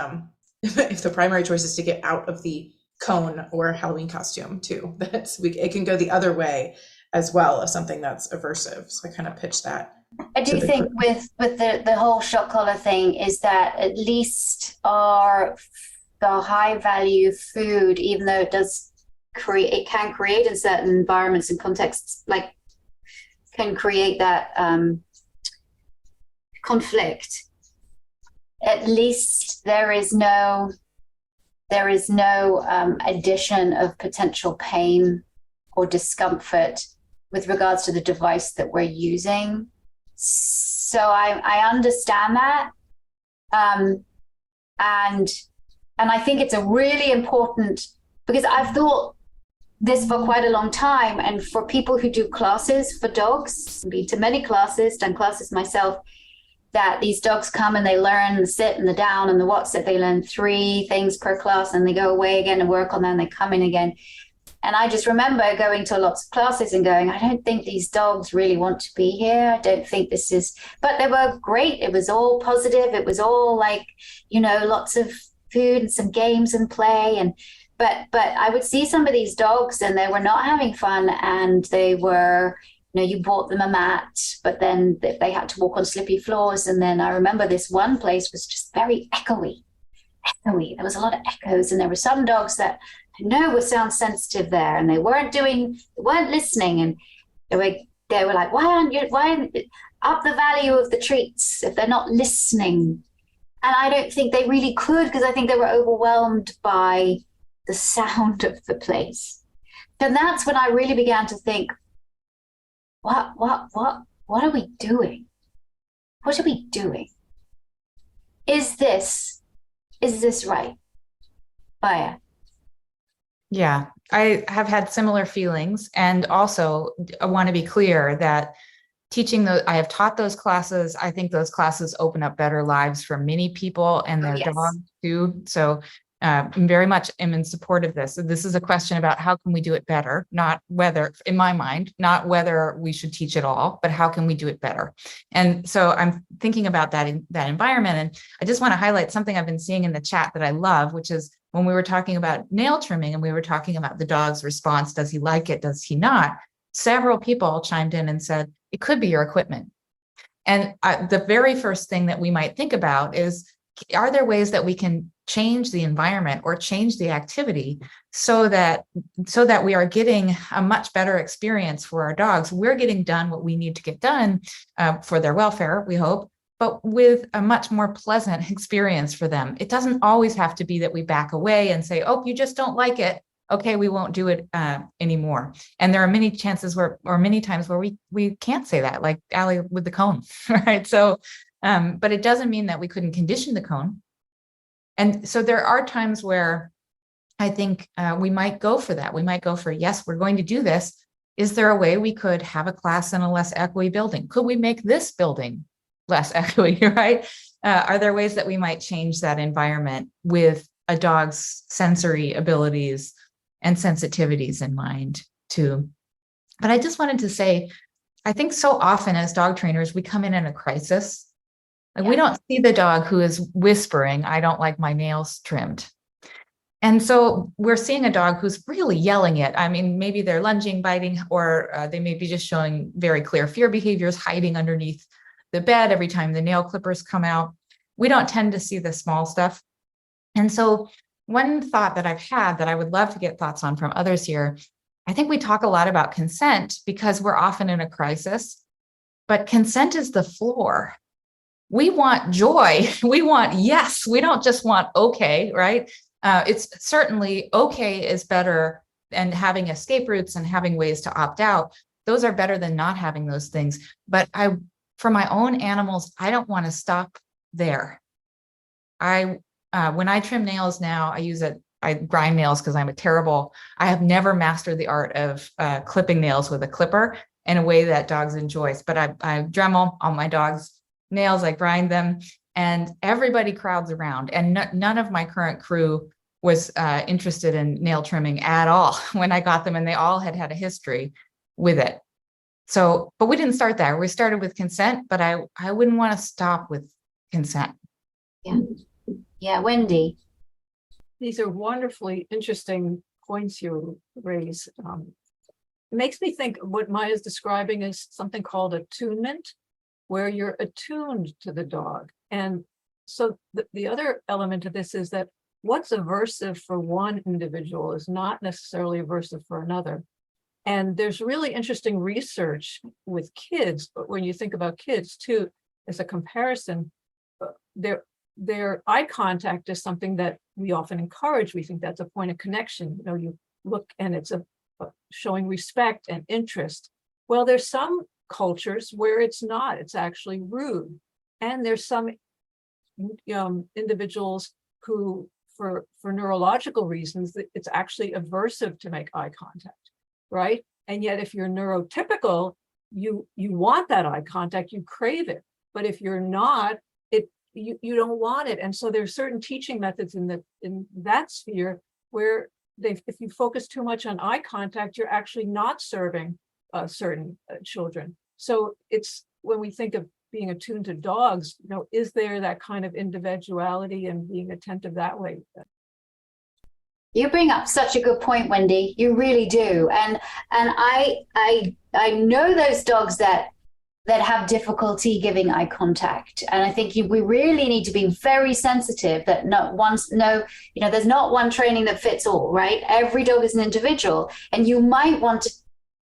if the primary choice is to get out of the cone or Halloween costume too, it can go the other way as well as something that's aversive. So I kind of pitched that. I do think with the whole shock collar thing is that at least the high value food, even though it can create in certain environments and contexts, like can create that conflict. At least there is no addition of potential pain or discomfort with regards to the device that we're using. So I understand that. And I think it's a really important, because I've thought this for quite a long time, and for people who do classes for dogs, I've been to many classes, done classes myself, that these dogs come and they learn the sit and the down and the what sit. They learn 3 things per class and they go away again and work on them and they come in again. And I just remember going to lots of classes and going, I don't think these dogs really want to be here. I don't think this is, but they were great. It was all positive. It was all like, lots of food and some games and play. But I would see some of these dogs and they were not having fun, and they were, you bought them a mat, but then they had to walk on slippy floors. And then I remember this one place was just very echoey. There was a lot of echoes, and there were some dogs that I know were sound sensitive there, and they weren't listening, and they were like, why up the value of the treats if they're not listening? And I don't think they really could, because I think they were overwhelmed by the sound of the place. And that's when I really began to think, what are we doing? What are we doing? Is this right? Maya? Yeah, I have had similar feelings. And also I want to be clear that I have taught those classes. I think those classes open up better lives for many people and their dogs too. So I'm very much in support of this. So this is a question about how can we do it better, not whether, in my mind, not whether we should teach it all, but how can we do it better? And so I'm thinking about that in that environment. And I just want to highlight something I've been seeing in the chat that I love, which is when we were talking about nail trimming and we were talking about the dog's response, does he like it? Does he not? Several people chimed in and said, it could be your equipment. And the very first thing that we might think about is, are there ways that we can change the environment or change the activity so that we are getting a much better experience for our dogs? We're getting done what we need to get done for their welfare, we hope, but with a much more pleasant experience for them. It doesn't always have to be that we back away and say, oh, you just don't like it. Okay, we won't do it anymore. And there are many times where we can't say that, like Allie with the cone, right? So, but it doesn't mean that we couldn't condition the cone. And so there are times where I think we might go for that. We might go for, yes, we're going to do this. Is there a way we could have a class in a less echoey building? Could we make this building less echoey, right? Are there ways that we might change that environment with a dog's sensory abilities and sensitivities in mind too? But I just wanted to say, I think so often as dog trainers, we come in a crisis. Like we don't see the dog who is whispering, I don't like my nails trimmed. And so we're seeing a dog who's really yelling it. I mean, maybe they're lunging, biting, or they may be just showing very clear fear behaviors, hiding underneath the bed every time the nail clippers come out. We don't tend to see the small stuff. And so one thought that I've had that I would love to get thoughts on from others here, I think we talk a lot about consent because we're often in a crisis, but consent is the floor. We want joy. We want yes. We don't just want okay, right? It's certainly okay is better, and having escape routes and having ways to opt out, those are better than not having those things. But for my own animals, I don't want to stop there. When I trim nails now, I grind nails because I have never mastered the art of clipping nails with a clipper. in a way that dogs enjoy. But I Dremel on my dog's nails, I grind them, and everybody crowds around. And none of my current crew was interested in nail trimming at all when I got them, and they all had a history with it. So, but we didn't start there. We started with consent, but I wouldn't want to stop with consent. Yeah. Yeah, Wendy. These are wonderfully interesting points you raise. It makes me think what Maya's describing is something called attunement, where you're attuned to the dog. And so the other element of this is that what's aversive for one individual is not necessarily aversive for another. And there's really interesting research with kids, but when you think about kids too, as a comparison, their eye contact is something that we often encourage. We think that's a point of connection. You look and it's a showing respect and interest. Well, there's some cultures where it's not, it's actually rude. And there's some individuals who, for neurological reasons, it's actually aversive to make eye contact, right? And yet if you're neurotypical, you want that eye contact, you crave it. But if you're not, you don't want it. And so there's certain teaching methods in that sphere where if you focus too much on eye contact, you're actually not serving certain children. So it's when we think of being attuned to dogs, is there that kind of individuality and being attentive that way? You bring up such a good point, Wendy. You really do. And I know those dogs that have difficulty giving eye contact. And I think we really need to be very sensitive that there's not one training that fits all, right? Every dog is an individual, and you might want to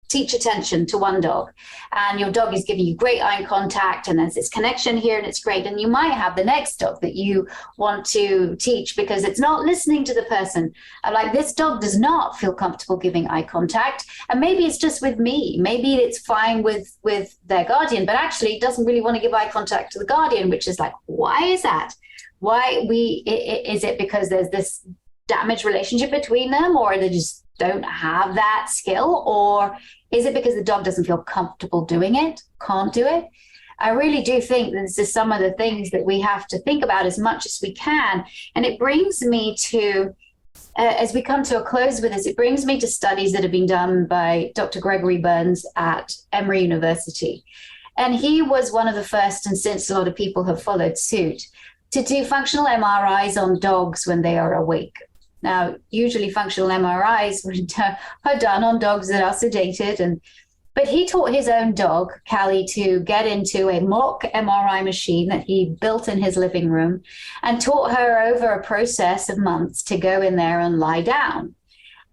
teach attention to one dog, and your dog is giving you great eye contact, and there's this connection here, and it's great. And you might have the next dog that you want to teach because it's not listening to the person. I'm like, this dog does not feel comfortable giving eye contact, and maybe it's just with me. Maybe it's fine with their guardian, but actually doesn't really want to give eye contact to the guardian, which is like, why is that? Is it because there's this damaged relationship between them, or they just don't have that skill, or is it because the dog doesn't feel comfortable doing it, can't do it? I really do think that this is some of the things that we have to think about as much as we can. And it brings me to, as we come to a close with this, it brings me to studies that have been done by Dr. Gregory Burns at Emory University. And he was one of the first, and since a lot of people have followed suit, to do functional MRIs on dogs when they are awake. Now, usually functional MRIs are done on dogs that are sedated, but he taught his own dog, Callie, to get into a mock MRI machine that he built in his living room, and taught her over a process of months to go in there and lie down.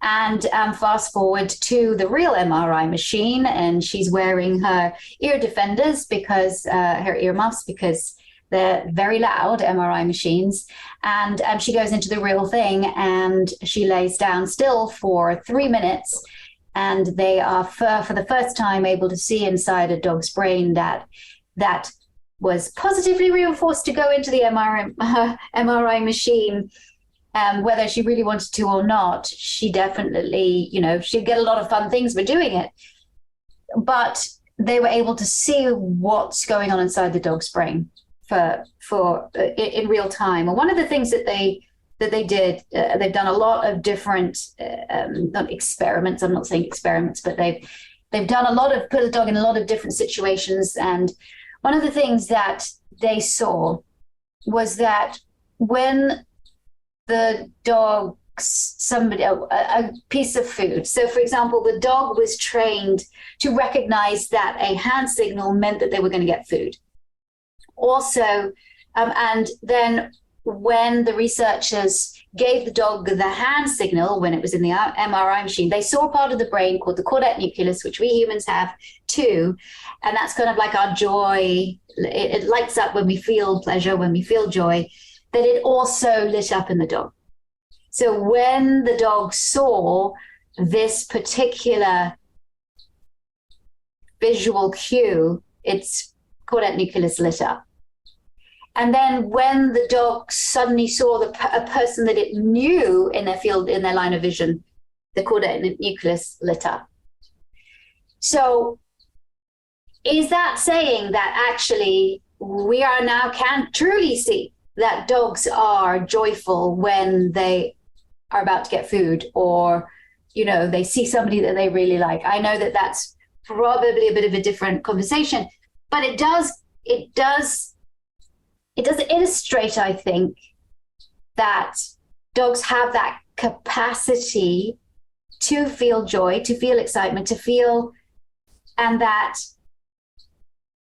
And fast forward to the real MRI machine, and she's wearing her ear defenders because her earmuffs, because they're very loud MRI machines. And she goes into the real thing, and she lays down still for 3 minutes. And they are, for the first time, able to see inside a dog's brain that was positively reinforced to go into the MRI machine. Whether she really wanted to or not, she definitely, she'd get a lot of fun things for doing it. But they were able to see what's going on inside the dog's brain for in real time. And one of the things that they did, they've done a lot of different not experiments. I'm not saying experiments, but they've done a lot of, put the dog in a lot of different situations. And one of the things that they saw was that when the dog, a piece of food. So, for example, the dog was trained to recognize that a hand signal meant that they were going to get food. Also, and then when the researchers gave the dog the hand signal when it was in the MRI machine, they saw a part of the brain called the caudate nucleus, which we humans have too. And that's kind of like our joy. It lights up when we feel pleasure, when we feel joy, that it also lit up in the dog. So when the dog saw this particular visual cue, its caudate nucleus lit up. And then when the dog suddenly saw a person that it knew in their field, in their line of vision, the caudate nucleus lit up. So is that saying that actually we are now can truly see that dogs are joyful when they are about to get food, or, you know, they see somebody that they really like? I know that that's probably a bit of a different conversation, but it does illustrate, I think, that dogs have that capacity to feel joy, to feel excitement, to feel, and that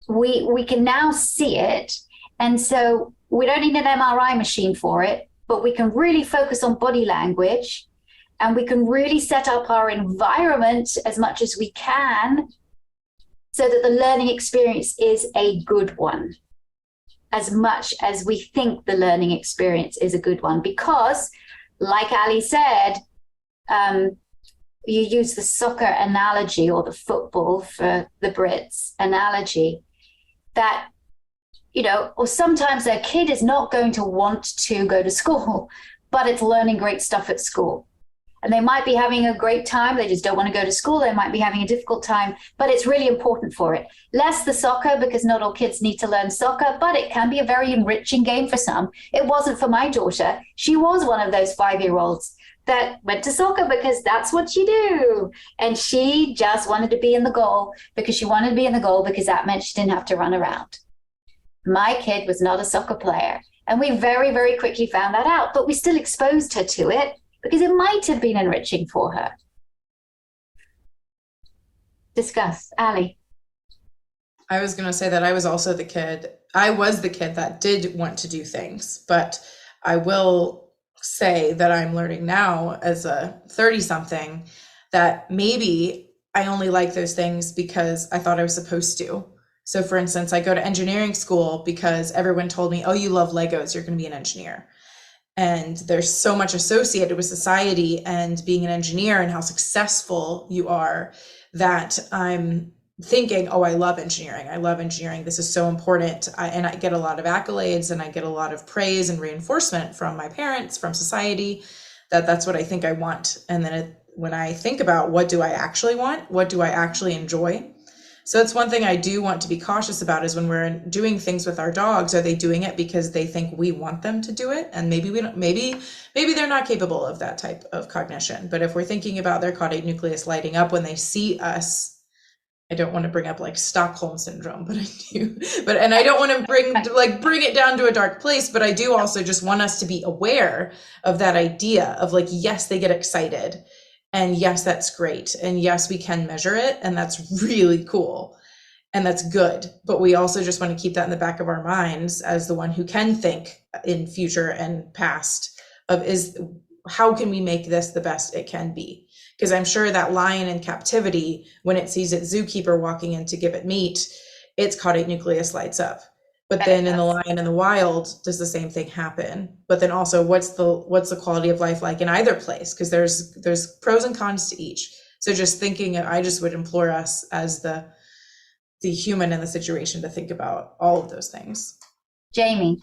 we can now see it. And so we don't need an MRI machine for it, but we can really focus on body language, and we can really set up our environment as much as we can so that the learning experience is a good one, as much as we think the learning experience is a good one. Because, like Ali said, you use the soccer analogy, or the football for the Brits analogy, that, you know, or sometimes a kid is not going to want to go to school, but it's learning great stuff at school. And they might be having a great time. They just don't want to go to school. They might be having a difficult time, but it's really important for it. Less the soccer, because not all kids need to learn soccer, but it can be a very enriching game for some. It wasn't for my daughter. She was one of those 5-year-olds that went to soccer because that's what you do. And she just wanted to be in the goal because that meant she didn't have to run around. My kid was not a soccer player. And we very, very quickly found that out, but we still exposed her to it because it might have been enriching for her. Discuss, Ali. I was going to say that I was also the kid. I was the kid that did want to do things, but I will say that I'm learning now as a 30-something that maybe I only like those things because I thought I was supposed to. So for instance, I go to engineering school because everyone told me, oh, you love Legos, you're going to be an engineer. And there's so much associated with society and being an engineer and how successful you are that I'm thinking, oh, I love engineering. This is so important. And I get a lot of accolades and I get a lot of praise and reinforcement from my parents, from society, that's what I think I want. And then when I think about what do I actually want, what do I actually enjoy? So that's one thing I do want to be cautious about, is when we're doing things with our dogs, are they doing it because they think we want them to do it? And maybe we don't, maybe they're not capable of that type of cognition. But if we're thinking about their caudate nucleus lighting up when they see us, I don't want to bring up like Stockholm syndrome, but I do. And I don't want to bring it down to a dark place, but I do also just want us to be aware of that idea of like, yes, they get excited. And yes, that's great. And yes, we can measure it. And that's really cool. And that's good. But we also just want to keep that in the back of our minds as the one who can think in future and past of how can we make this the best it can be? Because I'm sure that lion in captivity, when it sees its zookeeper walking in to give it meat, its caudate nucleus lights up. But then in the lion in the wild, does the same thing happen? But then also, what's the quality of life like in either place? Because there's pros and cons to each. So just thinking, I just would implore us as the human in the situation to think about all of those things. Jamie.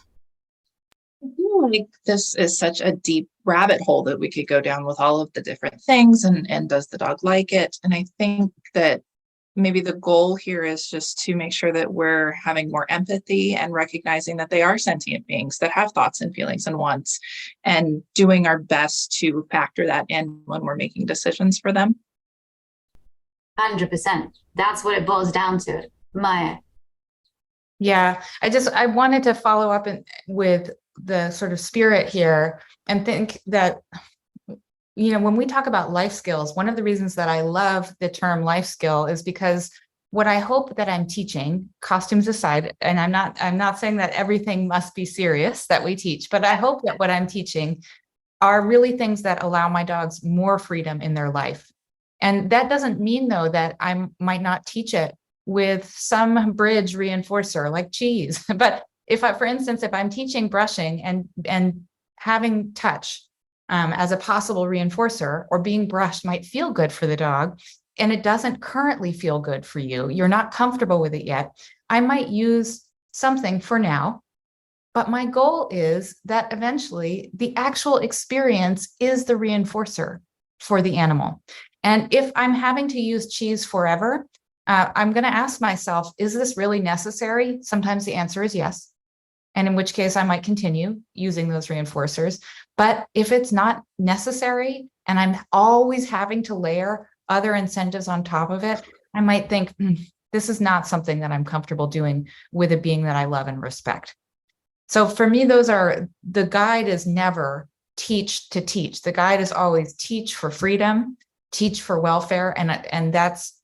I feel like this is such a deep rabbit hole that we could go down with all of the different things and does the dog like it? And I think that maybe the goal here is just to make sure that we're having more empathy and recognizing that they are sentient beings that have thoughts and feelings and wants, and doing our best to factor that in when we're making decisions for them. 100%. That's what it boils down to. Maya. Yeah, I wanted to follow up with the sort of spirit here and think that, you know, when we talk about life skills, one of the reasons that I love the term life skill is because what I hope that I'm teaching, costumes aside, and I'm not saying that everything must be serious that we teach, but I hope that what I'm teaching are really things that allow my dogs more freedom in their life. And that doesn't mean, though, that I might not teach it with some bridge reinforcer like cheese. But for instance, if I'm teaching brushing and having touch as a possible reinforcer, or being brushed might feel good for the dog, and it doesn't currently feel good for you, you're not comfortable with it yet, I might use something for now. But my goal is that eventually the actual experience is the reinforcer for the animal. And if I'm having to use cheese forever, I'm going to ask myself, is this really necessary? Sometimes the answer is yes. And in which case I might continue using those reinforcers. But if it's not necessary and I'm always having to layer other incentives on top of it, I might think, this is not something that I'm comfortable doing with a being that I love and respect. So for me, the guide is never teach to teach. The guide is always teach for freedom, teach for welfare. And that's,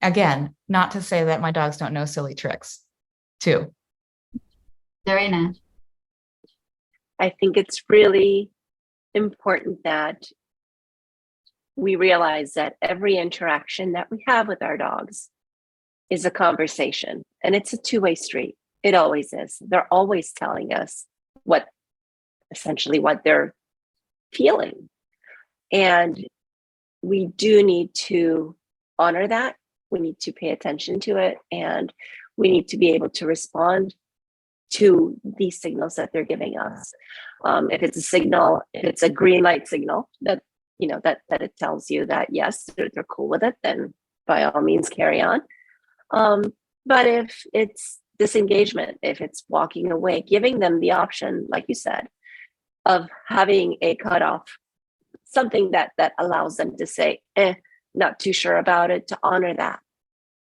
again, not to say that my dogs don't know silly tricks too. Dorena. I think it's really important that we realize that every interaction that we have with our dogs is a conversation, and it's a two-way street. It always is. They're always telling us what they're feeling. And we do need to honor that. We need to pay attention to it, and we need to be able to respond to these signals that they're giving us. If it's a signal, if it's a green light signal that that it tells you that yes, they're cool with it, then by all means carry on. But if it's disengagement, if it's walking away, giving them the option, like you said, of having a cutoff, something that allows them to say, not too sure about it, to honor that,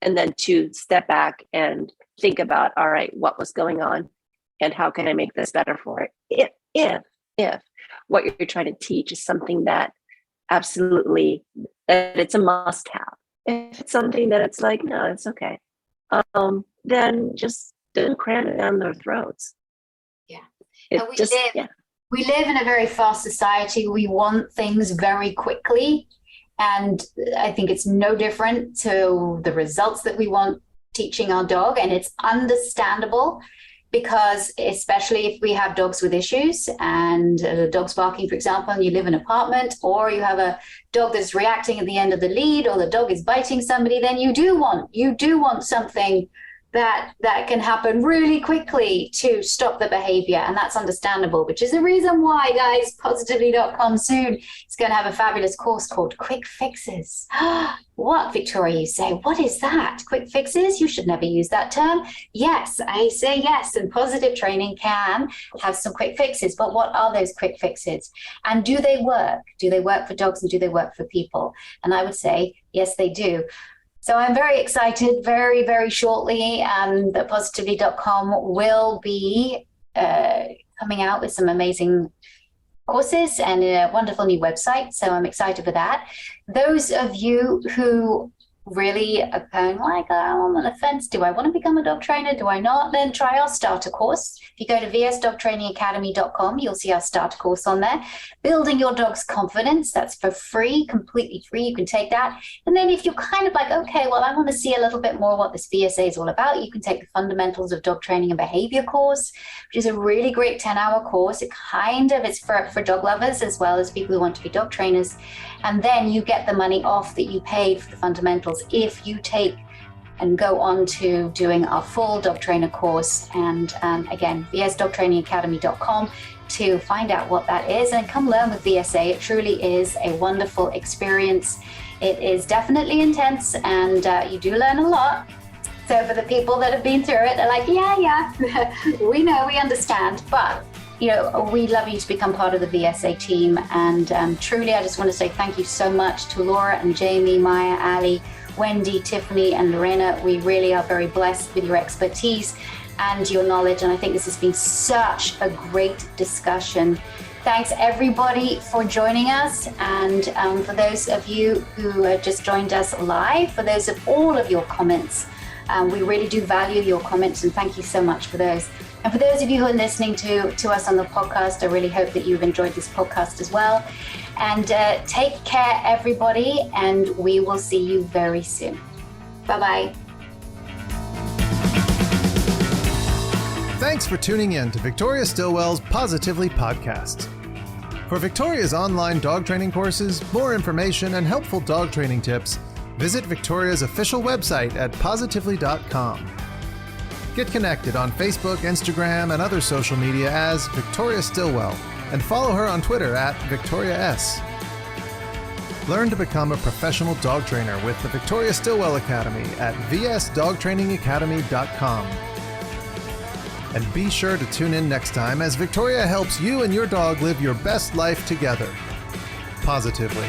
and then to step back and think about, all right, what was going on and how can I make this better for it? If what you're trying to teach is something that absolutely, that it's a must have. If it's something that it's like, no, it's okay. Then just don't cram it down their throats. Yeah. We We live in a very fast society. We want things very quickly. And I think it's no different to the results that we want teaching our dog. And it's understandable because especially if we have dogs with issues and the dog's barking, for example, and you live in an apartment, or you have a dog that's reacting at the end of the lead, or the dog is biting somebody, then you do want something that can happen really quickly to stop the behavior. And that's understandable, which is the reason why, guys, positively.com soon is going to have a fabulous course called Quick Fixes. What, Victoria, you say? What is that? Quick fixes? You should never use that term. Yes, I say yes. And positive training can have some quick fixes. But what are those quick fixes? And do they work? Do they work for dogs and do they work for people? And I would say, yes, they do. So I'm very excited. Very, very shortly, that positively.com will be coming out with some amazing courses and a wonderful new website. So I'm excited for that. Those of you who really are going like, I'm on the fence, do I want to become a dog trainer? Do I not? Then try our starter course. If you go to vsdogtrainingacademy.com, you'll see our starter course on there. Building Your Dog's Confidence. That's for free, completely free. You can take that. And then if you're kind of like, okay, well, I want to see a little bit more what this VSA is all about, you can take the Fundamentals of Dog Training and Behavior course, which is a really great 10-hour course. It's for dog lovers as well as people who want to be dog trainers. And then you get the money off that you paid for the fundamentals if you take and go on to doing our full dog trainer course. And again, vsdogtrainingacademy.com to find out what that is and come learn with VSA. It truly is a wonderful experience. It is definitely intense and you do learn a lot. So for the people that have been through it, they're like, yeah, we know, we understand. But we love you to become part of the VSA team. And truly, I just want to say thank you so much to Laura and Jamie, Maya, Ali, Wendy, Tiffany, and Lorena. We really are very blessed with your expertise and your knowledge. And I think this has been such a great discussion. Thanks, everybody, for joining us. And for those of you who have just joined us live, for those of all of your comments, we really do value your comments. And thank you so much for those. And for those of you who are listening to us on the podcast, I really hope that you've enjoyed this podcast as well. And take care, everybody, and we will see you very soon. Bye-bye. Thanks for tuning in to Victoria Stillwell's Positively Podcast. For Victoria's online dog training courses, more information, and helpful dog training tips, visit Victoria's official website at positively.com. Get connected on Facebook, Instagram, and other social media as Victoria Stillwell, and follow her on Twitter at Victoria S. Learn to become a professional dog trainer with the Victoria Stilwell Academy at vsdogtrainingacademy.com. And be sure to tune in next time as Victoria helps you and your dog live your best life together, positively.